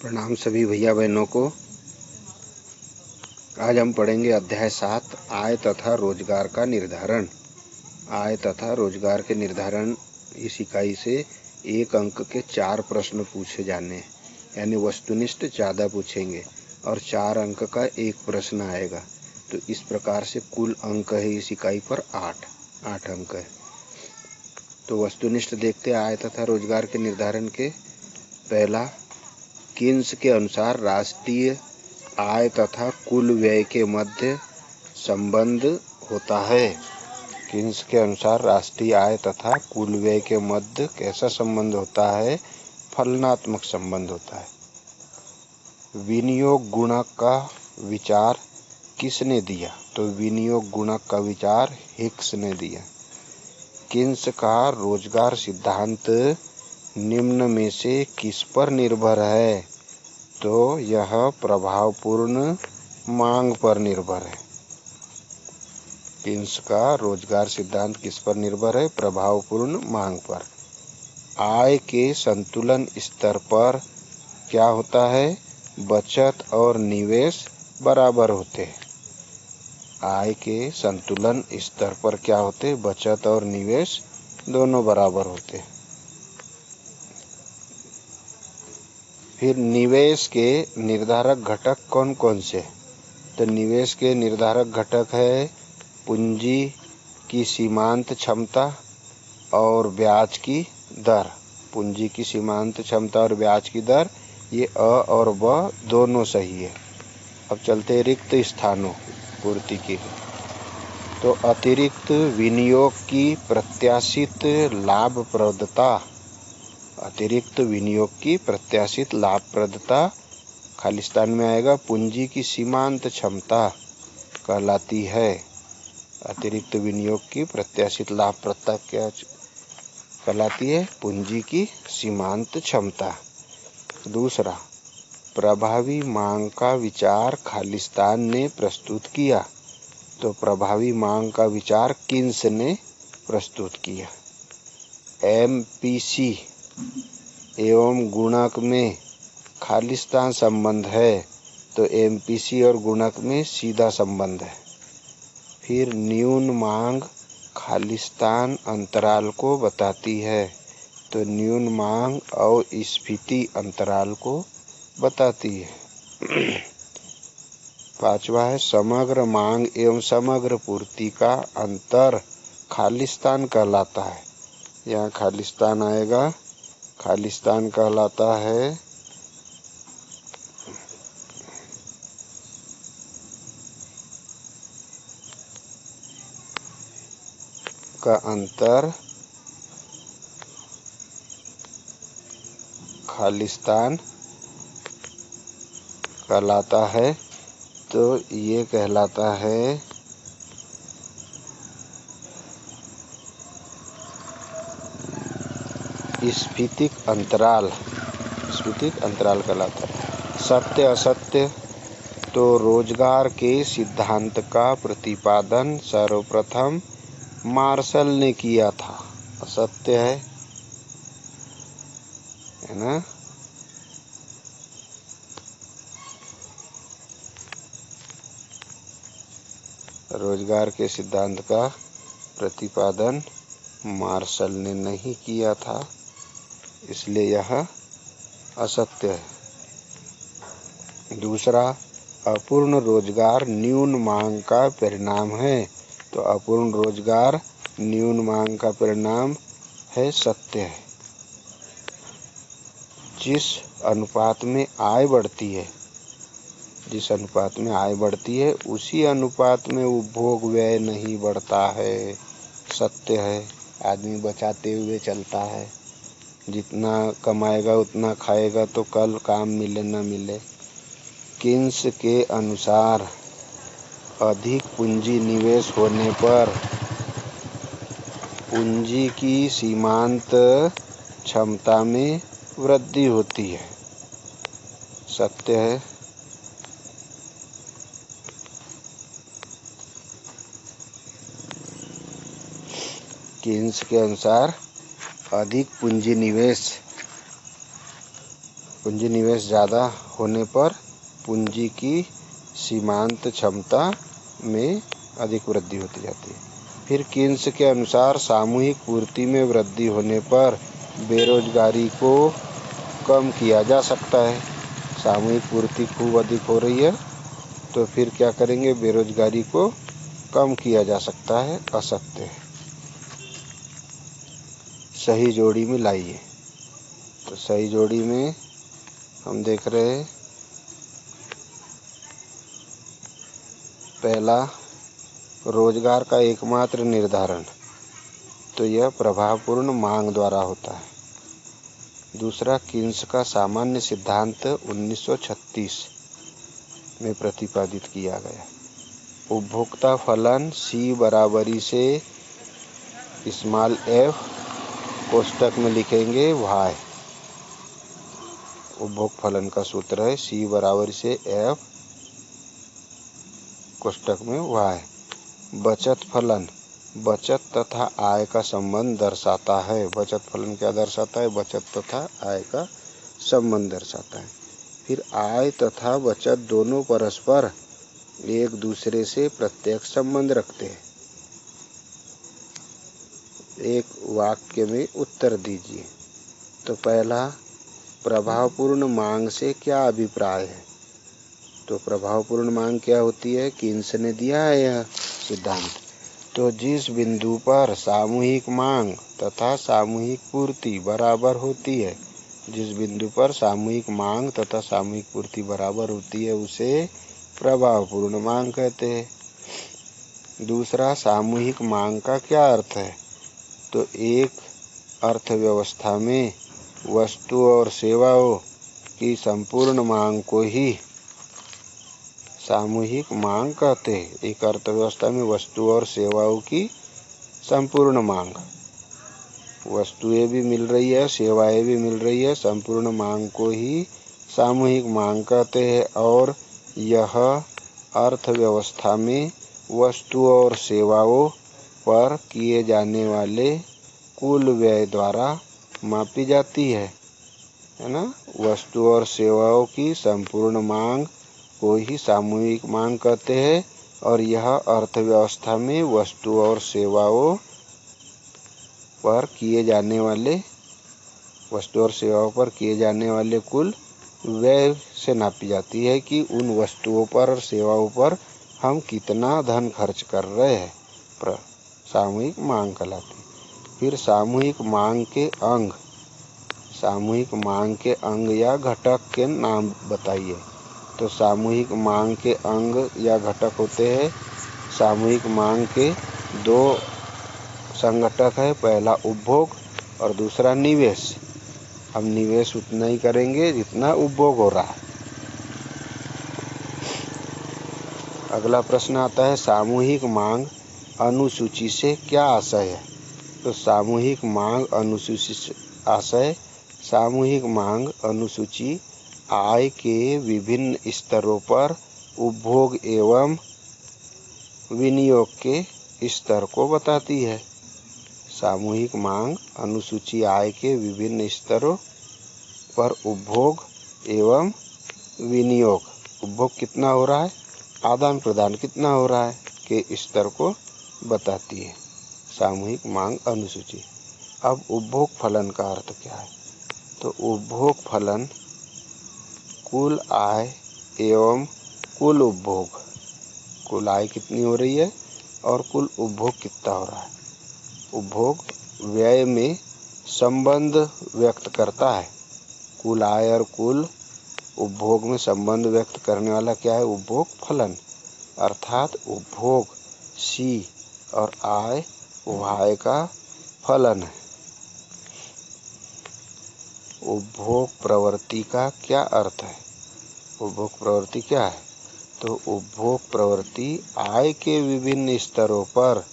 प्रणाम सभी भैया बहनों को। आज हम पढ़ेंगे अध्याय 7 आय तथा रोजगार का निर्धारण। आय तथा रोजगार के निर्धारण इस इकाई से एक अंक के 4 प्रश्न पूछे जाने, यानी वस्तुनिष्ठ ज़्यादा पूछेंगे और 4 अंक का एक प्रश्न आएगा। तो इस प्रकार से कुल अंक है इस इकाई पर 8 अंक है। तो वस्तुनिष्ठ देखते आय तथा रोजगार के निर्धारण के। पहला, किन्स के अनुसार राष्ट्रीय आय तथा कुल व्यय के मध्य संबंध होता है। किन्स के अनुसार राष्ट्रीय आय तथा कुल व्यय के मध्य कैसा संबंध होता है? फलनात्मक संबंध होता है। विनियोग गुणक का विचार किसने दिया? तो विनियोग गुणक का विचार हिक्स ने दिया। किन्स का रोजगार सिद्धांत निम्न में से किस पर निर्भर है? तो यह प्रभावपूर्ण मांग पर निर्भर है। किन्स का रोजगार सिद्धांत किस पर निर्भर है? प्रभावपूर्ण मांग पर। आय के संतुलन स्तर पर क्या होता है? बचत और निवेश बराबर होते हैं। आय के संतुलन स्तर पर क्या होते? बचत और निवेश दोनों बराबर होते हैं। फिर निवेश के निर्धारक घटक कौन कौन से? तो निवेश के निर्धारक घटक है पूंजी की सीमांत क्षमता और ब्याज की दर। पूंजी की सीमांत क्षमता और ब्याज की दर, ये अ और ब दोनों सही है। अब चलते रिक्त स्थानों पूर्ति की। तो अतिरिक्त विनियोग की प्रत्याशित लाभप्रदता, अतिरिक्त विनियोग की प्रत्याशित लाभप्रदता खालिस्तान में आएगा पूंजी की सीमांत क्षमता कहलाती है। अतिरिक्त विनियोग की प्रत्याशित लाभप्रदता क्या कहलाती है? पूंजी की सीमांत क्षमता। दूसरा, प्रभावी मांग का विचार खालिस्तान ने प्रस्तुत किया। तो प्रभावी मांग का विचार किन्स ने प्रस्तुत किया। एमपीसी एवं गुणक में खालिस्तान संबंध है, तो एमपीसी और गुणक में सीधा संबंध है। फिर न्यून मांग खालिस्तान अंतराल को बताती है, तो न्यून मांग और स्फीति अंतराल को बताती है। पांचवा है समग्र मांग एवं समग्र पूर्ति का अंतर खालिस्तान कहलाता है। यहाँ खालिस्तान आएगा। खालिस्तान कहलाता है का अंतर खालिस्तान कहलाता है। तो ये कहलाता है स्फीतिक अंतराल। स्फीतिक अंतराल कहलाता है। सत्य असत्य, तो रोजगार के सिद्धांत का प्रतिपादन सर्वप्रथम मार्शल ने किया था। असत्य है ना? रोजगार के सिद्धांत का प्रतिपादन मार्शल ने नहीं किया था, इसलिए यह असत्य है। दूसरा, अपूर्ण रोजगार न्यून मांग का परिणाम है। तो अपूर्ण रोजगार न्यून मांग का परिणाम है, सत्य है। जिस अनुपात में आय बढ़ती है, जिस अनुपात में आय बढ़ती है उसी अनुपात में उपभोग व्यय नहीं बढ़ता है, सत्य है। आदमी बचाते हुए चलता है, जितना कमाएगा उतना खाएगा, तो कल काम मिले न मिले। किन्स के अनुसार अधिक पूंजी निवेश होने पर पूंजी की सीमांत क्षमता में वृद्धि होती है, सत्य है। किन्स के अनुसार अधिक पूंजी निवेश पूंजी निवेश ज़्यादा होने पर पूंजी की सीमांत क्षमता में अधिक वृद्धि होती जाती है। फिर कीन्स के अनुसार सामूहिक पूर्ति में वृद्धि होने पर बेरोजगारी को कम किया जा सकता है। सामूहिक पूर्ति खूब अधिक हो रही है तो फिर क्या करेंगे, बेरोजगारी को कम किया जा सकता है, कर सकते हैं। सही जोड़ी में लाइए। तो सही जोड़ी में हम देख रहे हैं पहला, रोजगार का एकमात्र निर्धारण, तो यह प्रभावपूर्ण मांग द्वारा होता है। दूसरा, कीन्स का सामान्य सिद्धांत 1936 में प्रतिपादित किया गया। उपभोक्ता फलन C बराबरी से स्मॉल f कोष्टक में लिखेंगे y। उपभोग फलन का सूत्र है C बराबरी से f कोष्टक में y। बचत फलन बचत तथा आय का संबंध दर्शाता है। बचत फलन क्या दर्शाता है, बचत तथा आय का संबंध दर्शाता है। फिर आय तथा बचत दोनों परस्पर एक दूसरे से प्रत्यक्ष संबंध रखते हैं। एक वाक्य में उत्तर दीजिए। तो पहला, प्रभावपूर्ण मांग से क्या अभिप्राय है। तो प्रभावपूर्ण मांग क्या होती है, कीन्स ने दिया है यह सिद्धांत। तो जिस बिंदु पर सामूहिक मांग तथा सामूहिक पूर्ति बराबर होती है, जिस बिंदु पर सामूहिक मांग तथा सामूहिक पूर्ति बराबर होती है उसे प्रभावपूर्ण मांग कहते हैं। दूसरा, सामूहिक मांग का क्या अर्थ है। तो एक अर्थव्यवस्था में वस्तु और सेवाओं की संपूर्ण मांग को ही सामूहिक मांग कहते हैं। एक अर्थव्यवस्था में वस्तु और सेवाओं की संपूर्ण मांग, वस्तुएं भी मिल रही है, सेवाएं भी मिल रही है, संपूर्ण मांग को ही सामूहिक मांग कहते हैं। और यह अर्थव्यवस्था में वस्तु और सेवाओं पर किए जाने वाले कुल व्यय द्वारा मापी जाती है ना। वस्तु और सेवाओं की संपूर्ण मांग को ही सामूहिक मांग कहते हैं। और यह अर्थव्यवस्था में वस्तु और सेवाओं पर किए जाने वाले कुल व्यय से नापी जाती है कि उन वस्तुओं पर और सेवाओं पर हम कितना धन खर्च कर रहे हैं, सामूहिक मांग कहलाती है। फिर सामूहिक मांग के अंग या घटक के नाम बताइए। तो सामूहिक मांग के अंग या घटक होते हैं। सामूहिक मांग के दो संघटक है, पहला उपभोग और दूसरा निवेश। हम निवेश उतना ही करेंगे जितना उपभोग हो रहा है। अगला प्रश्न आता है, सामूहिक मांग अनुसूची से क्या आशय है। तो सामूहिक मांग अनुसूची से आशय, सामूहिक मांग अनुसूची आय के विभिन्न स्तरों पर उपभोग एवं विनियोग के स्तर को बताती है। सामूहिक मांग अनुसूची आय के विभिन्न स्तरों पर उपभोग एवं विनियोग, उपभोग कितना हो रहा है, आदान प्रदान कितना हो रहा है के स्तर को बताती है सामूहिक मांग अनुसूची। अब उपभोग फलन का अर्थ क्या है। तो उपभोग फलन कुल आय एवं कुल उपभोग, कुल आय कितनी हो रही है और कुल उपभोग कितना हो रहा है। उपभोग व्यय में संबंध व्यक्त करता है। कुल आय और कुल उपभोग में संबंध व्यक्त करने वाला क्या है, उपभोग फलन। अर्थात उपभोग C और आय Y का फलन है। उपभोग प्रवृत्ति का क्या अर्थ है। उपभोग प्रवृत्ति क्या है। तो उपभोग प्रवृत्ति आय के विभिन्न स्तरों पर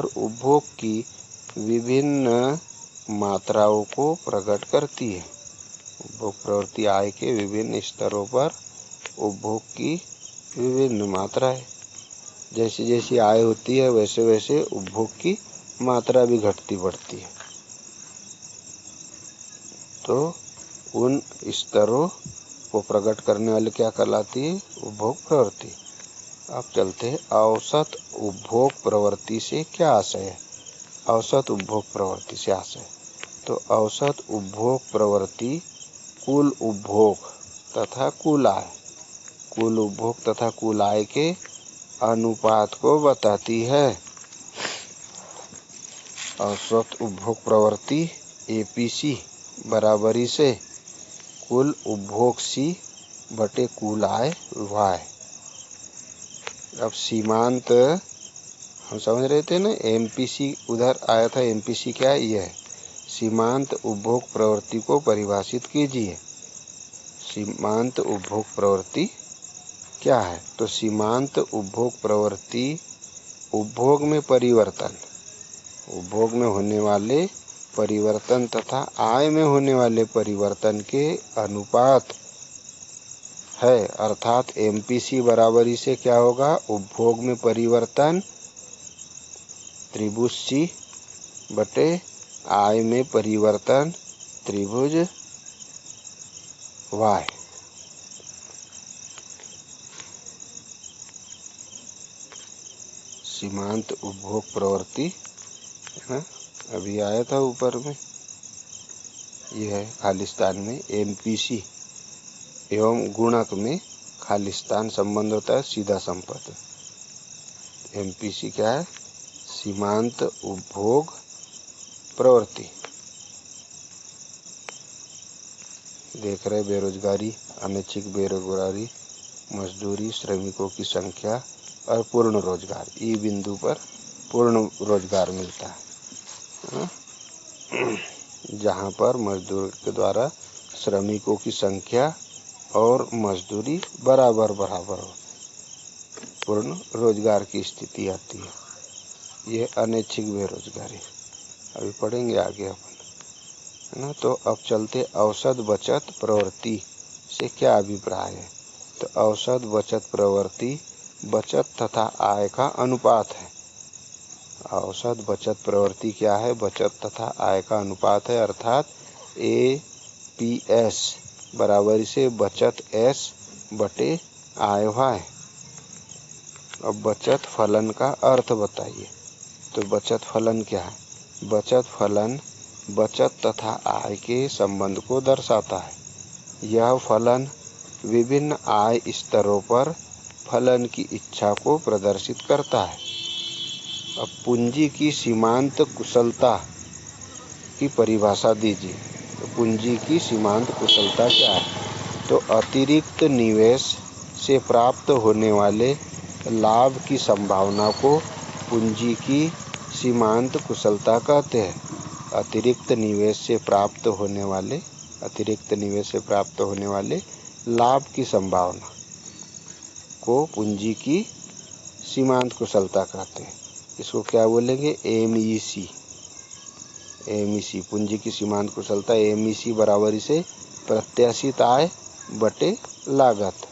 उपभोग की विभिन्न मात्राओं को प्रकट करती है। उपभोग प्रवृत्ति आय के विभिन्न स्तरों पर उपभोग की विभिन्न मात्राएं, जैसी जैसी आय होती है वैसे वैसे उपभोग की मात्रा भी घटती बढ़ती है। तो उन स्तरों को प्रकट करने वाले क्या कहलाती है? उपभोग प्रवृत्ति। अब चलते हैं औसत उपभोग प्रवृत्ति से क्या आशय है? औसत उपभोग प्रवृत्ति से आशय, तो औसत उपभोग प्रवृत्ति कुल उपभोग तथा कुल आय, कुल उपभोग तथा कुल आय के अनुपात को बताती है। औसत उपभोग प्रवृत्ति एपीसी बराबरी से कुल उपभोग सी बटे कुल आय वाय। अब सीमांत हम समझ रहे थे ना, एमपीसी उधर आया था, एमपीसी क्या है? यह है सीमांत उपभोग प्रवृत्ति को परिभाषित कीजिए। सीमांत उपभोग प्रवृत्ति क्या है? तो सीमांत उपभोग प्रवृत्ति उपभोग में परिवर्तन, उपभोग में होने वाले परिवर्तन तथा आय में होने वाले परिवर्तन के अनुपात है। अर्थात एमपीसी बराबरी से क्या होगा? उपभोग में परिवर्तन त्रिभुज सी बटे आय में परिवर्तन त्रिभुज वाय। सीमांत उपभोग प्रवृत्ति है ना, अभी आया था ऊपर में, यह है खालिस्तान में एमपीसी एवं गुणक में खालिस्तान संबंध होता है, सीधा संपर्क। एमपीसी क्या है? सीमांत उपभोग प्रवृत्ति। देख रहे बेरोजगारी, अनैच्छिक बेरोजगारी, मजदूरी, श्रमिकों की संख्या और पूर्ण रोजगार। ई बिंदु पर पूर्ण रोजगार मिलता है, जहाँ पर मजदूर के द्वारा श्रमिकों की संख्या और मजदूरी बराबर बराबर हो, पूर्ण रोजगार की स्थिति आती है। ये अनैच्छिक बेरोजगारी अभी पढ़ेंगे आगे अपन, है ना। तो अब चलते औसत बचत प्रवृत्ति से क्या अभिप्राय है? तो औसत बचत प्रवृत्ति बचत तथा आय का अनुपात है। औसत बचत प्रवृत्ति क्या है? बचत तथा आय का अनुपात है। अर्थात एपीएस बराबरी से बचत एस बटे आय वाय। अब बचत फलन का अर्थ बताइए। तो बचत फलन क्या है? बचत फलन बचत तथा आय के संबंध को दर्शाता है। यह फलन विभिन्न आय स्तरों पर फलन की इच्छा को प्रदर्शित करता है। अब पूंजी की सीमांत कुशलता की परिभाषा दीजिए। तो पूंजी की सीमांत कुशलता क्या है? तो अतिरिक्त निवेश से प्राप्त होने वाले लाभ की संभावना को पूंजी की सीमांत कुशलता कहते हैं। अतिरिक्त निवेश से प्राप्त होने वाले लाभ की संभावना को पूंजी की सीमांत कुशलता कहते हैं। इसको क्या बोलेंगे? एमईसी। एमईसी पूंजी की सीमांत कुशलता एमईसी बराबरी से प्रत्याशित आय बटे लागत।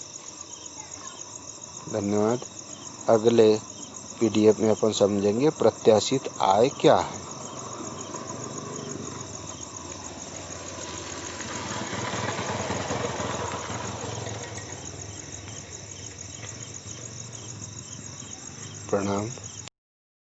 धन्यवाद। अगले पीडीएफ में अपन समझेंगे प्रत्याशित आय क्या है। प्रणाम।